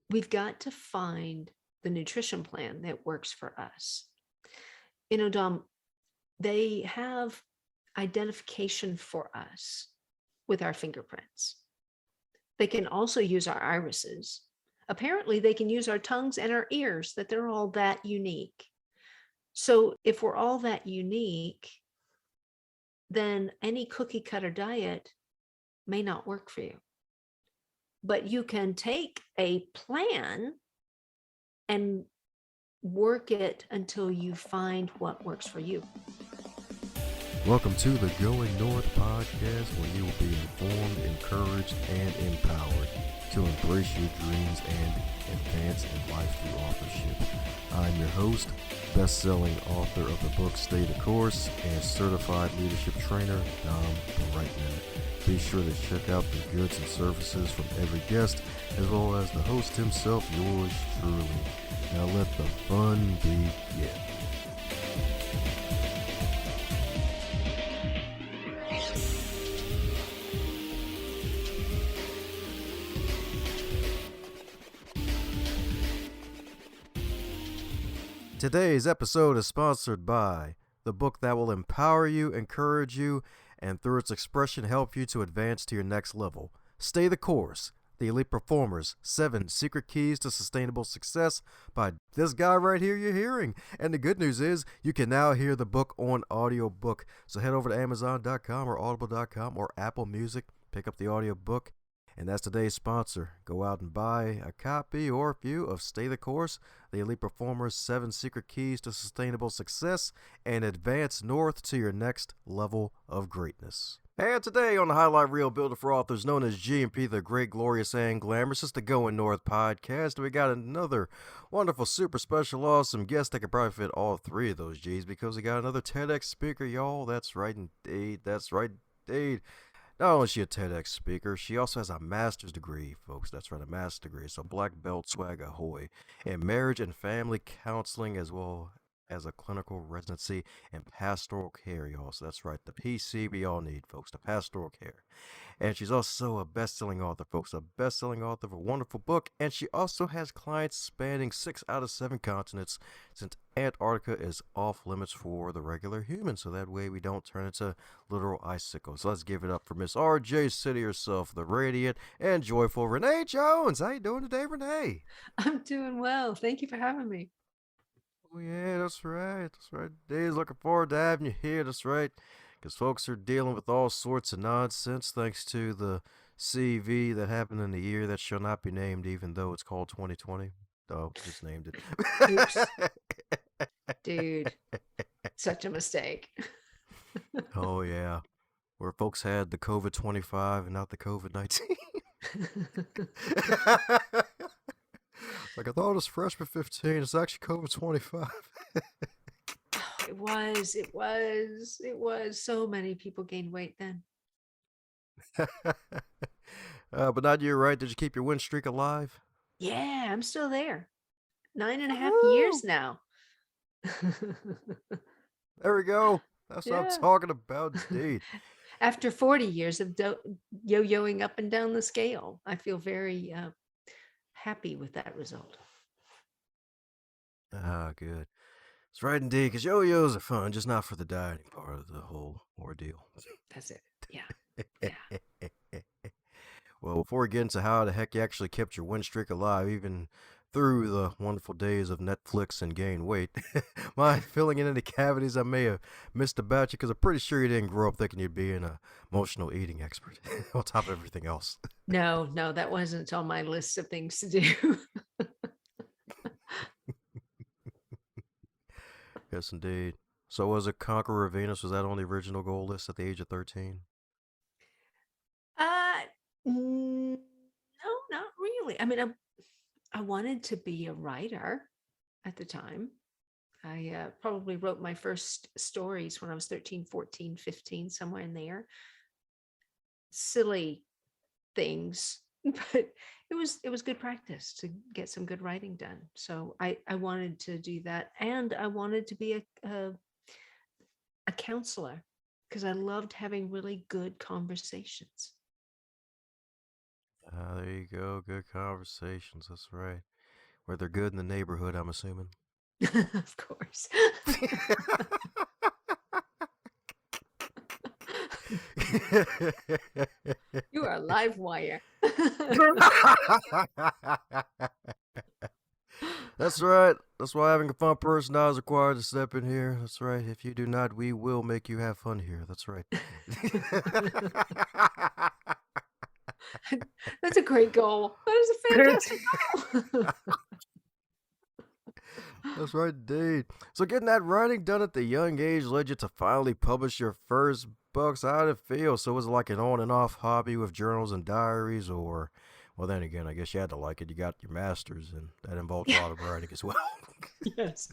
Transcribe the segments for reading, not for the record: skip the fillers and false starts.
we've got to find the nutrition plan that works for us. You know, Dom, they have identification for us with our fingerprints. They can also use our irises. Apparently, they can use our tongues and our ears, that they're all that unique. So, if we're all that unique, then any cookie cutter diet may not work for you. But you can take a plan and work it until you find what works for you. Welcome to the Going North podcast, where you will be informed, encouraged, and empowered to embrace your dreams and advance in life through authorship. I'm your host, best-selling author of the book Stay the Course, and certified leadership trainer, Dom Brightman. Be sure to check out the goods and services from every guest, as well as the host himself, yours truly. Now let the fun begin. Today's episode is sponsored by the book that will empower you, encourage you, and through its expression help you to advance to your next level. Stay the Course, The Elite Performers, 7 Secret Keys to Sustainable Success by this guy right here you're hearing. And the good news is you can now hear the book on audiobook. So head over to Amazon.com or Audible.com or Apple Music, pick up the audiobook. And that's today's sponsor. Go out and buy a copy or a few of Stay the Course, The Elite Performers, 7 Secret Keys to Sustainable Success, and advance north to your next level of greatness. And today on the Highlight Reel Builder for Authors, known as G&P, the Great, Glorious, and Glamorous, it's the Going North podcast. We got another wonderful, super special, awesome guest that could probably fit all 3 of those G's, because we got another TEDx speaker, y'all. That's right indeed. That's right indeed. Not only is she a TEDx speaker, she also has a master's degree, folks. That's right, a master's degree. So black belt swag ahoy. In marriage and family counseling, as well as a clinical residency in pastoral care, y'all. So that's right, the PC we all need, folks, the pastoral care. And she's also a best-selling author, folks, a best-selling author of a wonderful book. And she also has clients spanning 6 out of 7 continents, since Antarctica is off limits for the regular human. So that way we don't turn into literal icicles. So let's give it up for Miss RJ City herself, the radiant and joyful Renée Jones. How you doing today, Renée? I'm doing well. Thank you for having me. Oh, yeah, that's right. That's right. Days looking forward to having you here. That's right. Because folks are dealing with all sorts of nonsense thanks to the CV that happened in the year that shall not be named, even though it's called 2020. Oh, just named Oops, it. dude, such a mistake. Oh, yeah. Where folks had the COVID 25 and not the COVID 19. Like, I thought it was freshman 15. It's actually COVID 25. It was. So many people gained weight then. But not you, right? Did you keep your win streak alive? Yeah, I'm still there. 9.5 years Woo! now. There we go. That's what I'm Yeah. talking about, indeed. After 40 years of yo-yoing up and down the scale, I feel very happy with that result. Ah, good. It's right indeed, because yo-yos are fun, just not for the dieting part of the whole ordeal. That's it. Yeah. Yeah. Well, before we get into how the heck you actually kept your win streak alive, even through the wonderful days of Netflix and gain weight, mind filling in any cavities I may have missed about you, because I'm pretty sure you didn't grow up thinking you'd be an emotional eating expert on top of everything else. No, that wasn't on my list of things to do. Yes, indeed. So was it Conqueror Venus? Was that on the original goal list at the age of 13? Uh, no, not really. I mean, I wanted to be a writer at the time. I probably wrote my first stories when I was 13, 14, 15, somewhere in there. Silly things, but it was good practice to get some good writing done. So I wanted to do that, and I wanted to be a counselor because I loved having really good conversations. There you go. Good conversations. That's right. Where they're good in the neighborhood, I'm assuming. Of course. You are a live wire. That's right. That's why having a fun person now is required to step in here. That's right. If you do not, we will make you have fun here. That's right. That's a great goal. That is a fantastic goal. That's right, indeed. So getting that writing done at the young age led you to finally publish your first books. How did it feel? So was it like an on and off hobby with journals and diaries, or, well, then again, I guess you had to like it. You got your master's, and that involved a Yeah. lot of writing as well. Yes.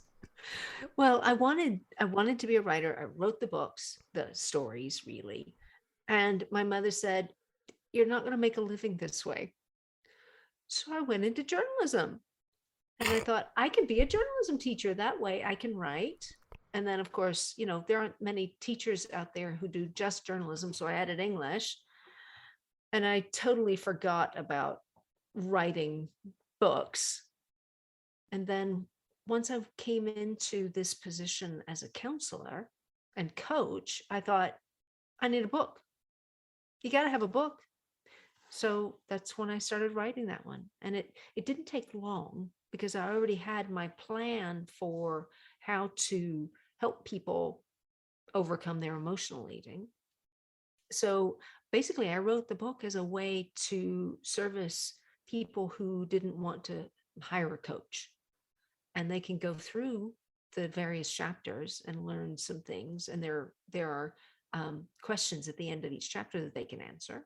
Well, I wanted to be a writer. I wrote the books, the stories really. And my mother said, "You're not going to make a living this way." So I went into journalism. And I thought I could be a journalism teacher. That way I can write. And then, of course, there aren't many teachers out there who do just journalism. So I added English. And I totally forgot about writing books. And then once I came into this position as a counselor and coach, I thought, I need a book. You got to have a book. So that's when I started writing that one. And it didn't take long because I already had my plan for how to help people overcome their emotional eating. So basically, I wrote the book as a way to service people who didn't want to hire a coach. And they can go through the various chapters and learn some things. And there are questions at the end of each chapter that they can answer.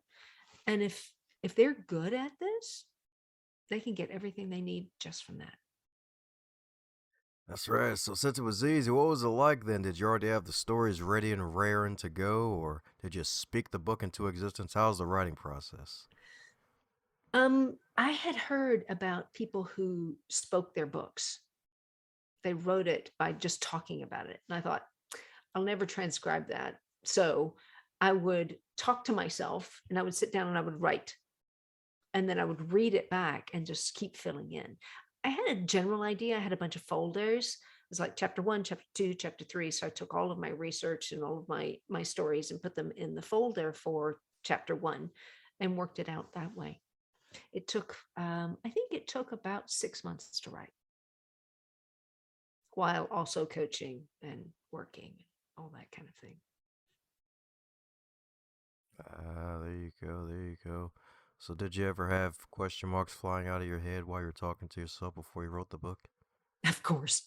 And if they're good at this, they can get everything they need just from that. That's right. So since it was easy, what was it like then? Did you already have the stories ready and raring to go, or did you speak the book into existence? How's the writing process? I had heard about people who spoke their books. They wrote it by just talking about it. And I thought, I'll never transcribe that. So I would talk to myself and I would sit down and I would write. And then I would read it back and just keep filling in. I had a general idea. I had a bunch of folders. It was like chapter 1, chapter 2, chapter 3. So I took all of my research and all of my stories and put them in the folder for chapter 1 and worked it out that way. It took, I think it took about 6 months to write, while also coaching and working, all that kind of thing. There you go. There you go. So did you ever have question marks flying out of your head while you're talking to yourself before you wrote the book? Of course.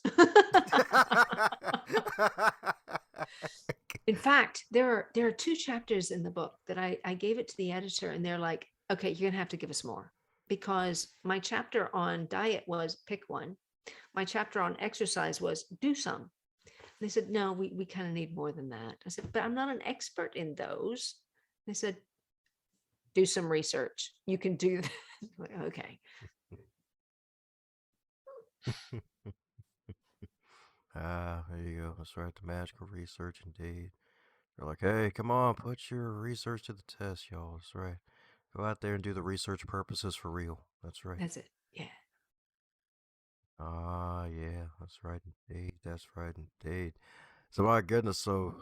In fact, there are two chapters in the book that I gave it to the editor, and they're like, okay, you're gonna have to give us more, because my chapter on diet was pick one. My chapter on exercise was do some. They said, no, we kind of need more than that. I said, but I'm not an expert in those. They said, do some research. You can do that. Like, okay. There you go. That's right. The magical research indeed. They're like, hey, come on, put your research to the test, y'all. That's right. Go out there and do the research purposes for real. That's right. That's it. Yeah. Yeah, that's right indeed. That's right indeed. So my goodness, so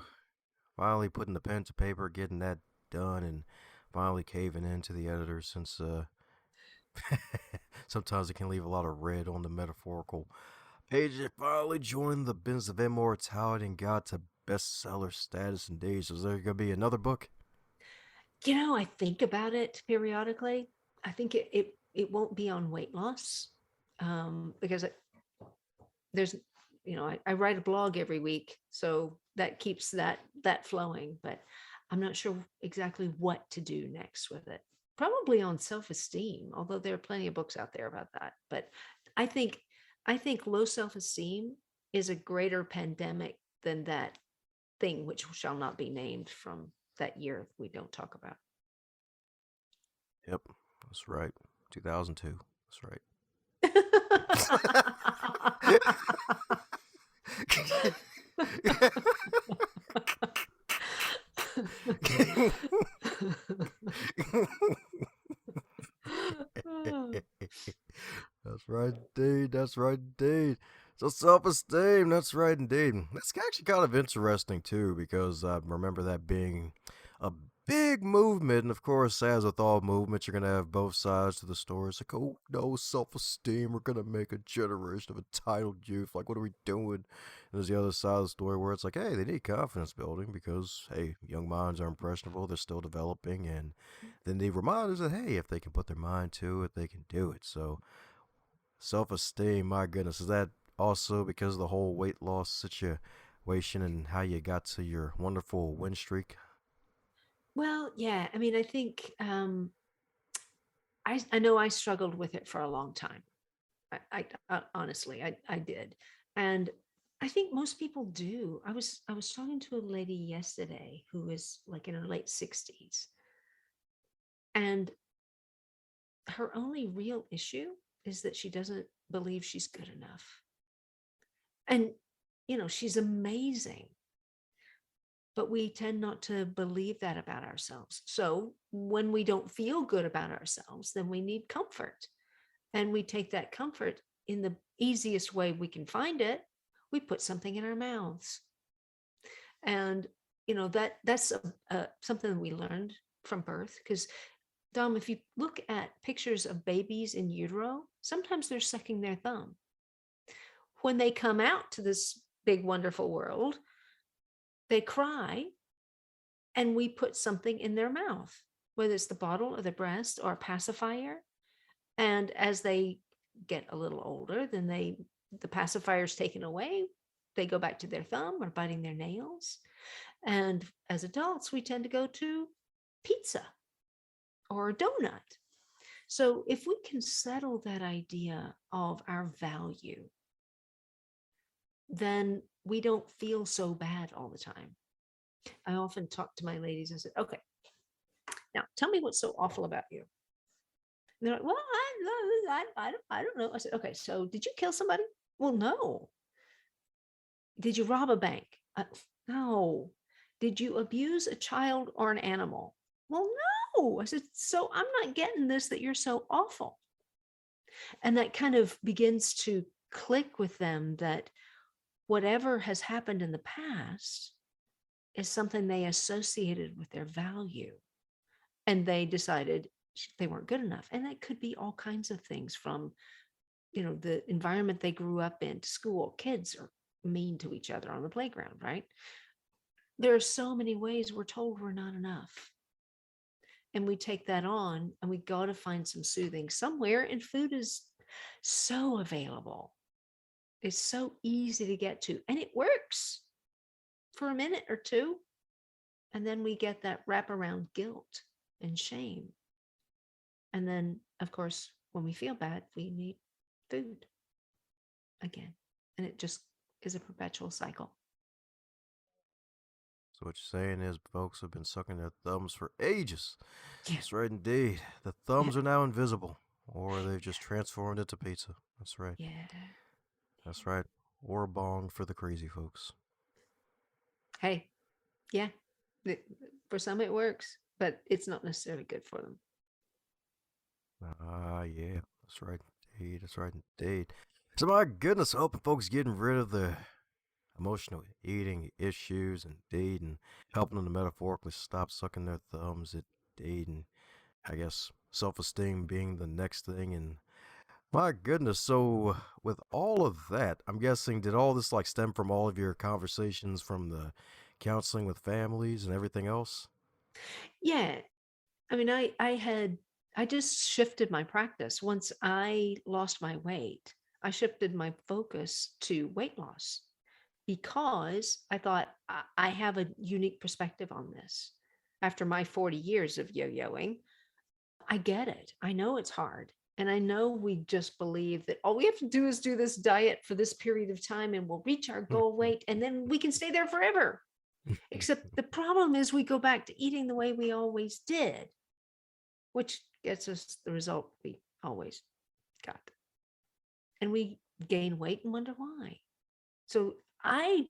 finally putting the pen to paper, getting that done, and finally caving in to the editor since sometimes it can leave a lot of red on the metaphorical page. It finally joined the business of immortality and got to bestseller status indeed. So is there gonna be another book? I think about it periodically. I think it won't be on weight loss, because there's, I write a blog every week, so that keeps that flowing. But I'm not sure exactly what to do next with it. Probably on self-esteem, although there are plenty of books out there about that. But I think I think low self-esteem is a greater pandemic than that thing which shall not be named from that year we don't talk about. Yep, that's right. 2002. That's right. That's right, indeed. That's right, indeed. So self-esteem. That's right, indeed. That's actually kind of interesting too, because I remember that being a big movement. And of course, as with all movements, you're gonna have both sides to the story. It's like, oh no, self-esteem. We're gonna make a generation of entitled youth. Like, what are we doing? And there's the other side of the story where it's like, hey, they need confidence building because hey, young minds are impressionable. They're still developing, and then they remind us that hey, if they can put their mind to it, they can do it. So self-esteem, my goodness, is that also because of the whole weight loss situation and how you got to your wonderful win streak? Well, yeah. I mean, I think I know I struggled with it for a long time. Honestly, I did, and I think most people do. I was talking to a lady yesterday who is like in her late 60s, and her only real issue is that she doesn't believe she's good enough. And she's amazing, but we tend not to believe that about ourselves. So when we don't feel good about ourselves, then we need comfort. And we take that comfort in the easiest way we can find it. We put something in our mouths. And that's something we learned from birth. Because Dom, if you look at pictures of babies in utero, sometimes they're sucking their thumb. When they come out to this big, wonderful world, they cry and we put something in their mouth, whether it's the bottle or the breast or a pacifier. And as they get a little older, then the pacifier is taken away. They go back to their thumb or biting their nails. And as adults, we tend to go to pizza or a donut. So if we can settle that idea of our value, then we don't feel so bad all the time. I often talk to my ladies and say, okay, now tell me what's so awful about you. And they're like, well, I don't know. I said, okay, so did you kill somebody? Well, no. Did you rob a bank? No. Did you abuse a child or an animal? Well, no. I said, so I'm not getting this that you're so awful. And that kind of begins to click with them that whatever has happened in the past is something they associated with their value. And they decided they weren't good enough. And that could be all kinds of things from, the environment they grew up in to school. Kids are mean to each other on the playground, right? There are so many ways we're told we're not enough. And we take that on and we got to find some soothing somewhere. And food is so available. It's so easy to get to. And it works for a minute or two. And then we get that wraparound guilt and shame. And then, of course, when we feel bad, we need food again. And it just is a perpetual cycle. So what you're saying is folks have been sucking their thumbs for ages. Yeah. That's right, indeed. The Yeah. thumbs are now invisible, or they've just transformed into pizza. That's right. Yeah. That's right. Or a bong for the crazy folks. Hey, yeah. For some, it works, but it's not necessarily good for them. Ah, yeah. That's right, indeed. That's right, indeed. So my goodness, I hope folks getting rid of the emotional eating issues and dating, helping them to metaphorically stop sucking their thumbs at dating. I guess self-esteem being the next thing. And my goodness, so with all of that, I'm guessing did all this like stem from all of your conversations from the counseling with families and everything else? Yeah. I mean, I just shifted my practice. Once I lost my weight, I shifted my focus to weight loss because I thought I have a unique perspective on this. After my 40 years of yo-yoing, I get it. I know it's hard. And I know we just believe that all we have to do is do this diet for this period of time and we'll reach our goal weight and then we can stay there forever. Except the problem is we go back to eating the way we always did, which gets us the result we always got. And we gain weight and wonder why. So I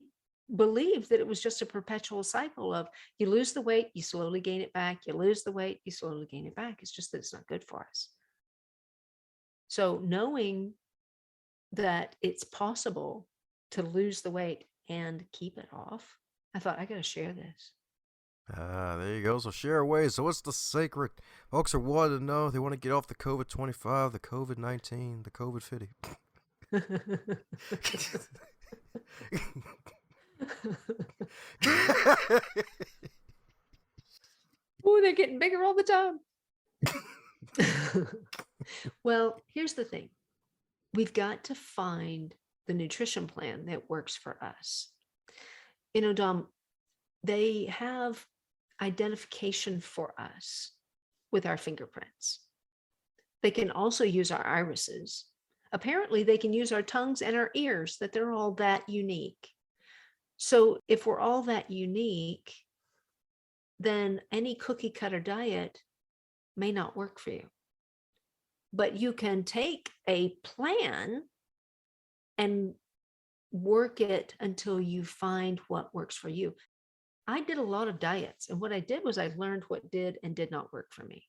believe that it was just a perpetual cycle of you lose the weight, you slowly gain it back, you lose the weight, you slowly gain it back. It's just that it's not good for us. So knowing that it's possible to lose the weight and keep it off, I thought I got to share this. There you go. So share away. So what's the secret? Folks are wanting to know. They want to get off the COVID 25, the COVID 19, the COVID 50. Oh, they're getting bigger all the time. Well, here's the thing. We've got to find the nutrition plan that works for us. Dom, they have identification for us with our fingerprints. They can also use our irises. Apparently, they can use our tongues and our ears, that they're all that unique. So, if we're all that unique, then any cookie cutter diet may not work for you. But you can take a plan and work it until you find what works for you. I did a lot of diets, and what I did was I learned what did and did not work for me.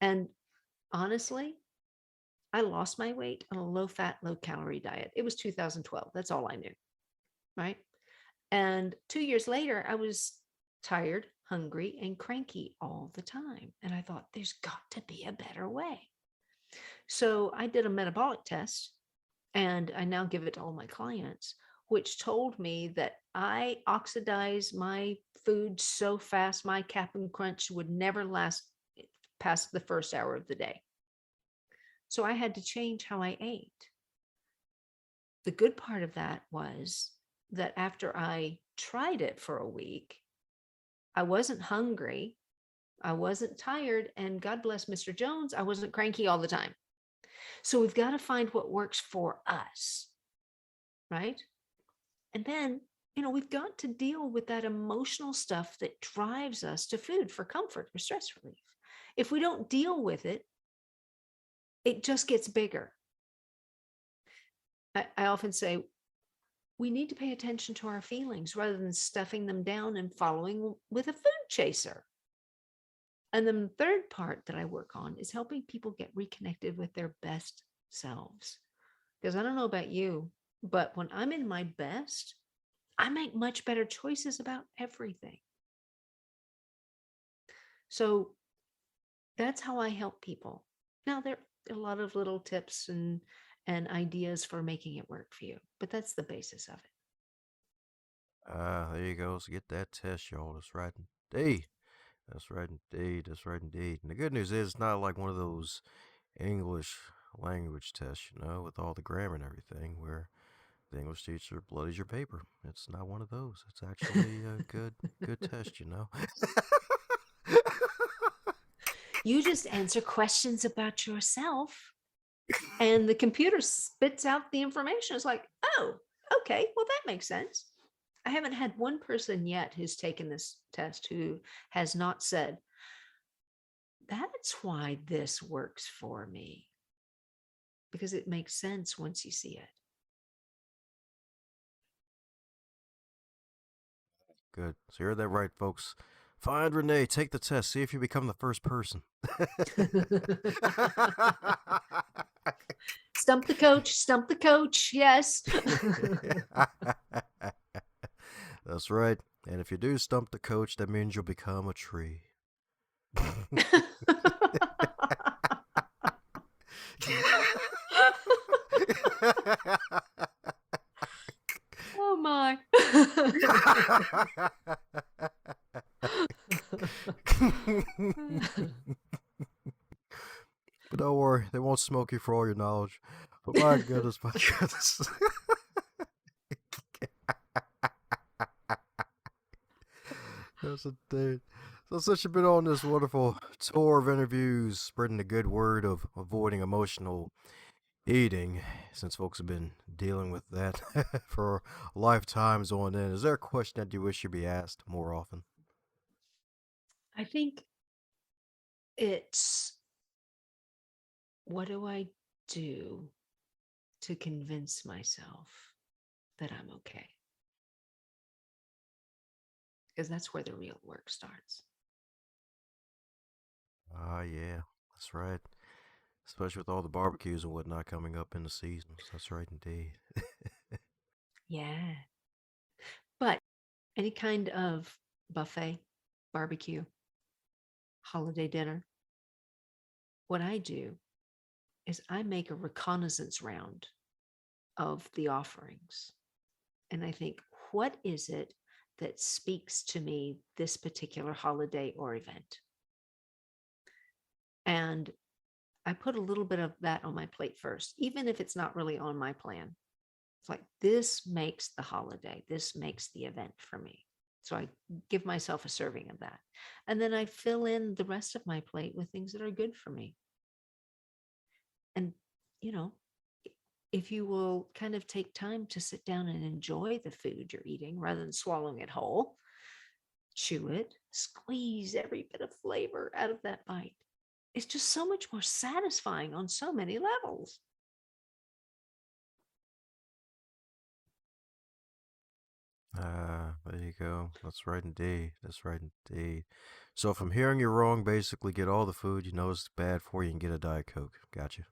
And honestly, I lost my weight on a low fat, low calorie diet. It was 2012. That's all I knew. Right. And 2 years later, I was tired, hungry, and cranky all the time. And I thought, there's got to be a better way. So I did a metabolic test, and I now give it to all my clients, which told me that I oxidize my food so fast, my Cap'n Crunch would never last past the first hour of the day. So I had to change how I ate. The good part of that was that after I tried it for a week, I wasn't hungry, I wasn't tired, and God bless Mr. Jones, I wasn't cranky all the time. So we've got to find what works for us, right? And then, we've got to deal with that emotional stuff that drives us to food for comfort or stress relief. If we don't deal with it, it just gets bigger. I often say we need to pay attention to our feelings rather than stuffing them down and following with a food chaser. And then the third part that I work on is helping people get reconnected with their best selves. Because I don't know about you, but when I'm in my best, I make much better choices about everything. So that's how I help people. Now, there are a lot of little tips and ideas for making it work for you, but that's the basis of it. There you go. So get that test, y'all. That's right indeed. That's right indeed. That's right indeed. And the good news is it's not like one of those English language tests, with all the grammar and everything, where the English teacher bloodies your paper. It's not one of those. It's actually a good test. You just answer questions about yourself, and the computer spits out the information. It's like, oh, okay, well, that makes sense. I haven't had one person yet who's taken this test who has not said, that's why this works for me, because it makes sense once you see it. Good. So you heard that right, folks. Find Renee, take the test, see if you become the first person. Stump the coach, stump the coach. Yes. That's right. And if you do stump the coach, that means you'll become a tree. Oh my. But don't worry, they won't smoke you for all your knowledge. But my goodness, my goodness. That's a dude. So since you've been on this wonderful tour of interviews, spreading the good word of avoiding emotional eating, since folks have been dealing with that for lifetimes on end, is there a question that you wish you'd be asked more often? I think it's, what do I do to convince myself that I'm okay? Because that's where the real work starts. Ah, yeah, that's right. Especially with all the barbecues and whatnot coming up in the seasons. That's right, indeed. Yeah. But any kind of buffet, barbecue, holiday dinner, what I do is I make a reconnaissance round of the offerings. And I think, what is it that speaks to me this particular holiday or event? And I put a little bit of that on my plate first, even if it's not really on my plan. It's like, this makes the holiday, this makes the event for me. So I give myself a serving of that. And then I fill in the rest of my plate with things that are good for me. And, you know, if you will kind of take time to sit down and enjoy the food you're eating rather than swallowing it whole, chew it, squeeze every bit of flavor out of that bite. It's just so much more satisfying on so many levels. Ah, there you go. That's right, indeed. That's right, indeed. So if I'm hearing you wrong, basically get all the food you know is bad for you and get a Diet Coke. Gotcha.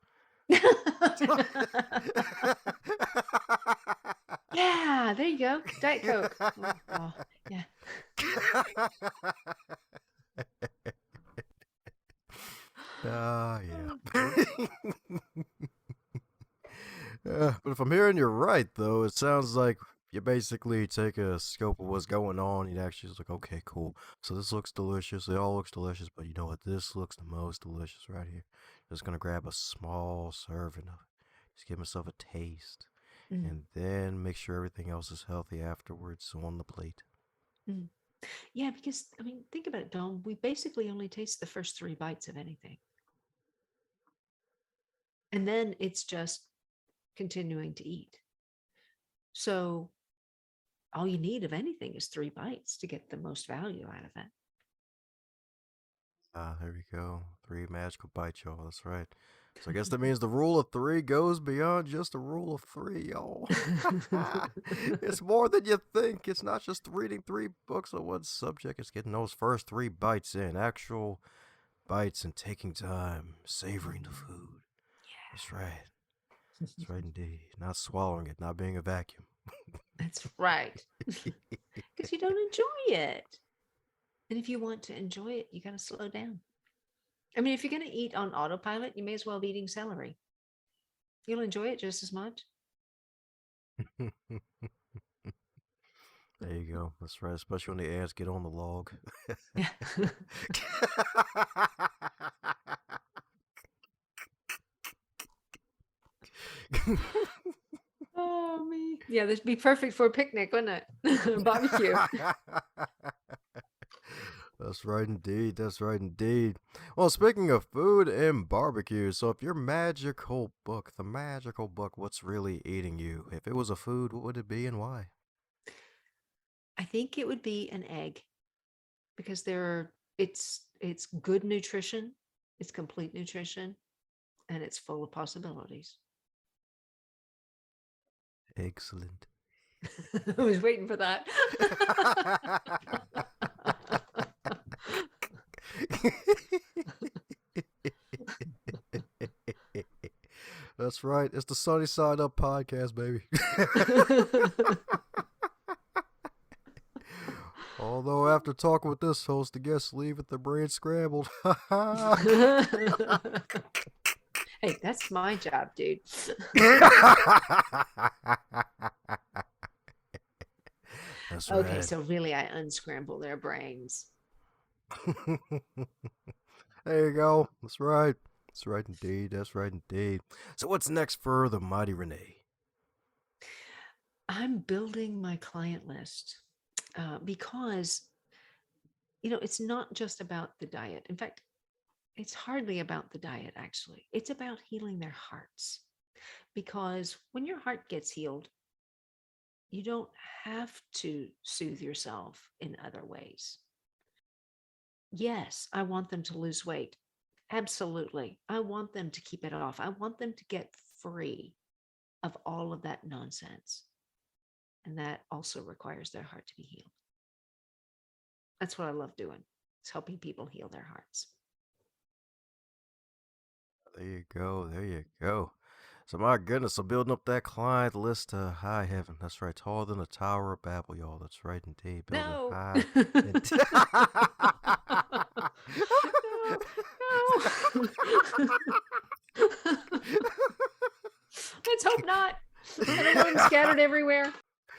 Yeah, there you go. Diet Coke. Oh, yeah. Ah, yeah. But if I'm hearing you right, though, it sounds like you basically take a scope of what's going on. You actually just like, okay, cool. So this looks delicious. It all looks delicious, but you know what? This looks the most delicious right here. Just gonna grab a small serving of it. Just give myself a taste, Mm, and then make sure everything else is healthy afterwards on the plate. mm. Yeah, because I mean, think about it, Dom. We basically only taste the first three bites of anything. And then it's just continuing to eat. So all you need of anything is three bites to get the most value out of Ah, there we go. Three magical bites, y'all. That's right. So I guess that means the rule of three goes beyond just a rule of three, y'all. it. It's more than you think. It's not just reading three books on one subject. It's getting those first three bites in, actual bites, and taking time, savoring the food. That's right. That's right indeed. Not swallowing it, not being a vacuum. That's right. Because you don't enjoy it. And if you want to enjoy it, you got to slow down. I mean, if you're going to eat on autopilot, you may as well be eating celery. You'll enjoy it just as much. There you go. That's right. Especially when the ants get on the log. Yeah. Oh, me. Yeah, this would be perfect for a picnic, wouldn't it? Barbecue. That's right indeed. That's right indeed. Well, speaking of food and barbecue, so if your magical book, the magical book, what's really eating you? If it was a food, what would it be and why? I think it would be an egg because it's good nutrition, it's complete nutrition, and it's full of possibilities. Excellent. I was waiting for that. That's right. It's the Sunny Side Up podcast, baby. Although after talking with this host, the guests leave with their brains scrambled. Hey, that's my job, dude. That's Okay, right. so really, I unscramble their brains. There you go. That's right. That's right indeed. That's right indeed. So what's next for the mighty Renee? I'm building my client list because, it's not just about the diet. In fact, it's hardly about the diet, actually. It's about healing their hearts. Because when your heart gets healed, you don't have to soothe yourself in other ways. Yes, I want them to lose weight. Absolutely. I want them to keep it off. I want them to get free of all of that nonsense. And that also requires their heart to be healed. That's what I love doing. It's helping people heal their hearts. There you go. There you go. So my goodness, I'm building up that client list to high heaven. That's right, taller than the Tower of Babel, y'all. That's right, indeed, building No. high. No. No. Let's hope not. I don't want them scattered everywhere.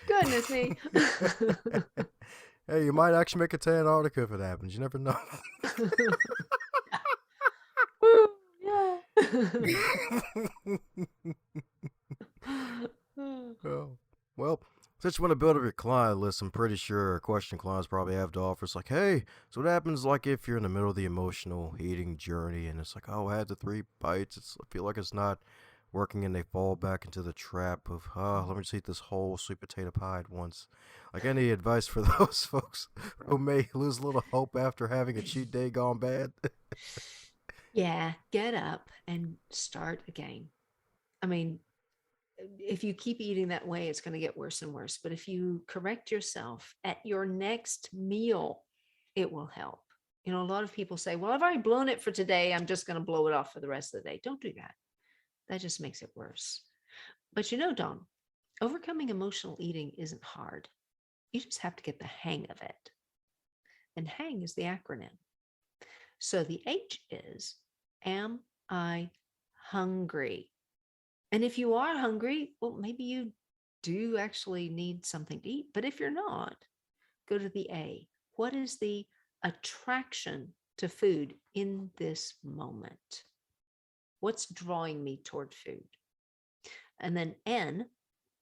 Goodness me. Hey, you might actually make it to Antarctica if it happens. You never know. Woo, yeah. Oh, well, since you want to build up your client list, I'm pretty sure a question clients probably have to offer is like, hey, so what happens like if you're in the middle of the emotional eating journey and it's like, oh, I had the 3 bites. I feel like it's not working and they fall back into the trap of, oh, let me just eat this whole sweet potato pie at once. Like any advice for those folks who may lose a little hope after having a cheat day gone bad? Yeah, get up and start again. I mean, if you keep eating that way, it's going to get worse and worse. But if you correct yourself at your next meal, it will help. You know, a lot of people say, well, I've already blown it for today. I'm just going to blow it off for the rest of the day. Don't do that. That just makes it worse. But you know, Dawn, overcoming emotional eating isn't hard. You just have to get the hang of it. And hang is the acronym. So the H is, am I hungry? And if you are hungry, well, maybe you do actually need something to eat. But if you're not, go to the A. What is the attraction to food in this moment? What's drawing me toward food? And then N,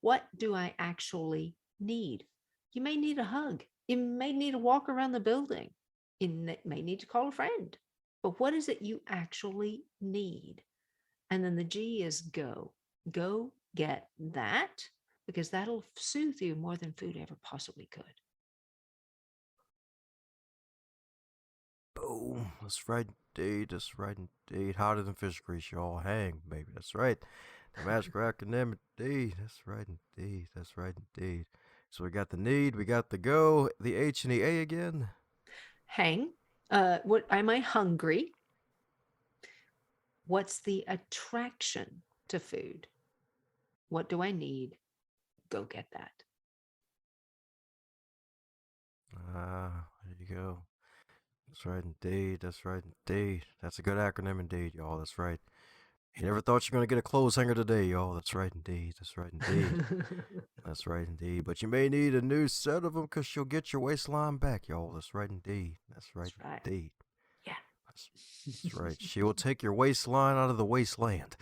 what do I actually need? You may need a hug. You may need a walk around the building. You may need to call a friend. But what is it you actually need? And then the G is go. Go get that because that'll soothe you more than food ever possibly could. Boom. That's right, indeed. That's right, indeed. Hotter than fish grease, y'all. Hang, baby. That's right. The magical acronym, indeed. That's right, indeed. That's right, indeed. So we got the need, we got the go, the H and the A again. Hang. What am I hungry? What's the attraction to food? What do I need? Go get that. Ah, there you go. That's right, indeed. That's right, indeed. That's a good acronym, indeed, y'all. That's right. You never thought you're gonna get a clothes hanger today, y'all. That's right, indeed. That's right, indeed. That's right, indeed. But you may need a new set of them because you'll get your waistline back, y'all. That's right, indeed. That's right, That's right. indeed. Yeah. That's right. She will take your waistline out of the wasteland.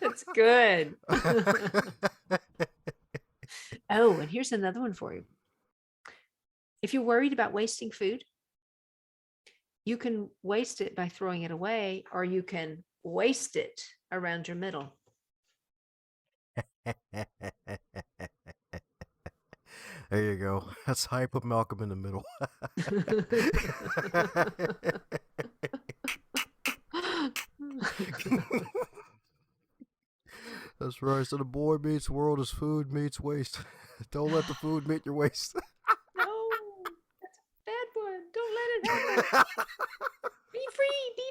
That's good. Oh, and here's another one for you. If you're worried about wasting food, you can waste it by throwing it away, or you can waste it around your middle. There you go. That's how you put Malcolm in the middle. That's right. So the boy meets world as food meets waste. Don't let the food meet your waist. No, that's a bad one. Don't let it happen. Be free. Be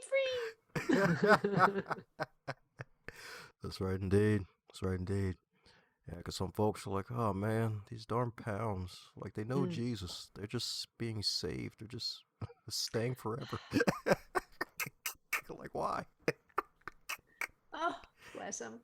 free. That's right, indeed. That's right, indeed. Yeah, because some folks are like, oh man, these darn pounds. Like they know Mm. Jesus. They're just being saved. They're just staying forever. Like, why? Oh, bless him.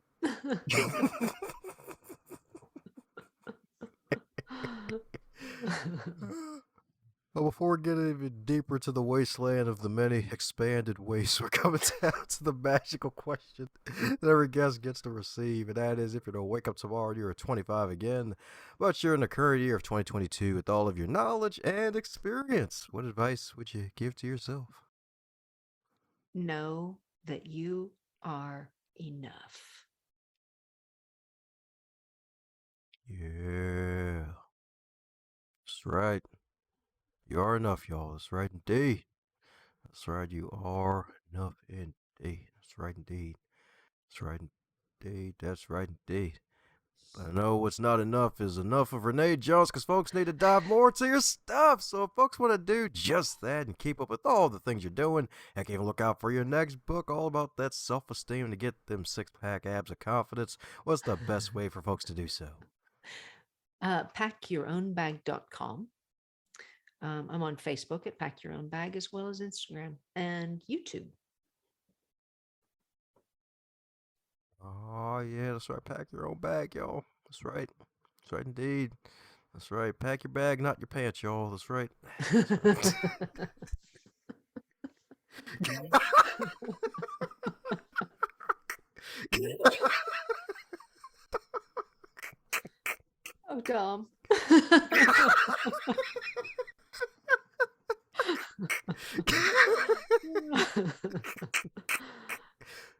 Well, before we get even deeper to the wasteland of the many expanded wastes, we're coming down to the magical question that every guest gets to receive, and that is if you're to wake up tomorrow and you're 25 again, but you're in the current year of 2022 with all of your knowledge and experience, what advice would you give to yourself? Know that you are enough. Yeah, that's right. You are enough, y'all. That's right, indeed. That's right, you are enough indeed. That's right, indeed. That's right, indeed. That's right, indeed. I know what's not enough is enough of Renée Jones, because folks need to dive more into your stuff. So if folks want to do just that and keep up with all the things you're doing, heck, even look out for your next book all about that self-esteem to get them six-pack abs of confidence, what's the best way for folks to do so? Packyourownbag.com. I'm on Facebook at Pack Your Own Bag, as well as Instagram and YouTube. Oh, yeah, that's right. Pack your own bag, y'all. That's right. That's right, indeed. That's right. Pack your bag, not your pants, y'all. That's right. That's right. Oh, Tom.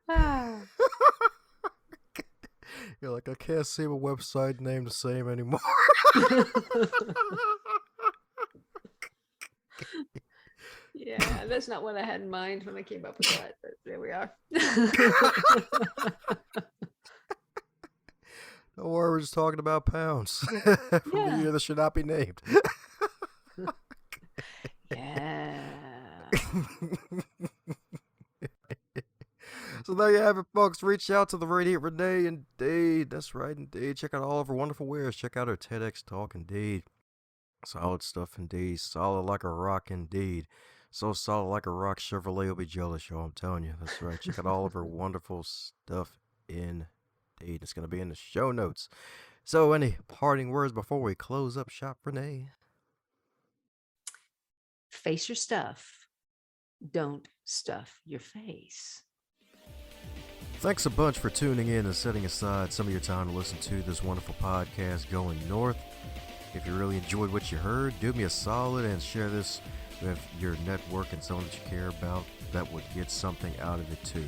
Ah. You're like, I can't see my website name the same anymore. Yeah, that's not what I had in mind when I came up with that, but there we are. Don't worry, we're just talking about pounds from the Yeah. year that should not be named. Yeah. So there you have it, folks. Reach out to the Radiant Renee, indeed. That's right, indeed. Check out all of her wonderful wares. Check out her TEDx talk, indeed. Solid stuff, indeed. Solid like a rock, indeed. So solid like a rock, Chevrolet will be jealous, y'all. I'm telling you. That's right. Check out all of her wonderful stuff, indeed. It's going to be in the show notes. So, any parting words before we close up shop, Renee? Face your stuff. Don't stuff your face. Thanks a bunch for tuning in and setting aside some of your time to listen to this wonderful podcast, Going North. If you really enjoyed what you heard, do me a solid and share this with your network and someone that you care about that would get something out of it too.